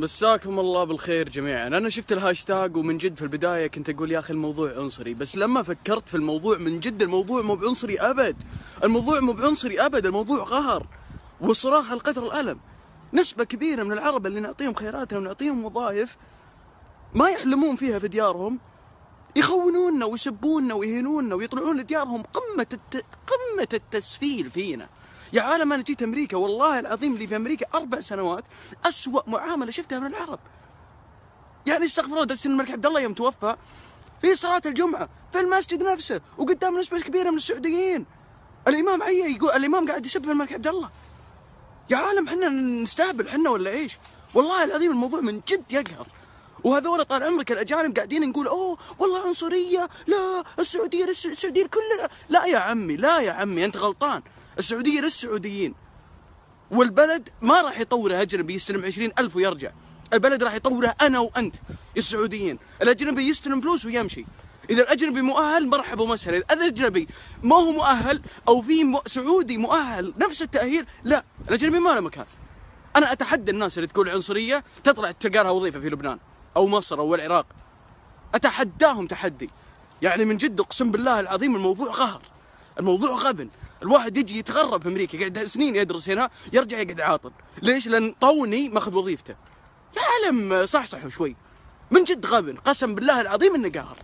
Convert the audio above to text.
مساكم الله بالخير جميعا. انا شفت الهاشتاج ومن جد في البدايه كنت اقول يا اخي الموضوع عنصري، بس لما فكرت في الموضوع من جد الموضوع مو بعنصري ابد. الموضوع مو بعنصري ابد، الموضوع قهر وصراخ القدر الالم. نسبه كبيره من العرب اللي نعطيهم خيراتنا ونعطيهم وظائف ما يحلمون فيها في ديارهم، يخونوننا ويسبوننا ويهينوننا ويطلعون لديارهم. قمه التسفيل فينا. يا عالم انا جيت امريكا والله العظيم لي في امريكا 4 سنوات اسوأ معامله شفتها من العرب. يعني استغفر الله، درس الملك عبد الله يوم توفى في صلاه الجمعه في المسجد نفسه وقدام نسبه كبيره من السعوديين الامام عيا يقول الامام قاعد يسب في الملك عبد الله. يا عالم احنا نستهبل احنا ولا ايش؟ والله العظيم الموضوع من جد يقهر. وهذول طال عمرك الاجانب قاعدين نقول اوه والله عنصريه، لا السعوديه السعوديه كل لا يا عمي، لا يا عمي انت غلطان. السعوديه للسعوديين، والبلد ما راح يطوره اجنبي يستلم 20,000 ويرجع. البلد راح يطوره انا وانت السعوديين. الاجنبي يستلم فلوس ويمشي. اذا الاجنبي مؤهل مرحب ومسهل، اذا الاجنبي ما هو مؤهل او في سعودي مؤهل نفس التاهيل، لا الاجنبي ما له مكان. انا اتحدى الناس اللي تقول عنصريه تطلع تلقى لها وظيفه في لبنان او مصر او العراق. اتحداهم تحدي. يعني من جد اقسم بالله العظيم الموضوع قهر، الموضوع غبن. الواحد يجي يتغرب في امريكا يقعد سنين يدرس هنا يرجع يقعد عاطل. ليش؟ لان طوني ماخذ وظيفته. يا عالم صحصحوا شوي، من جد غبن، قسم بالله العظيم انه قهر.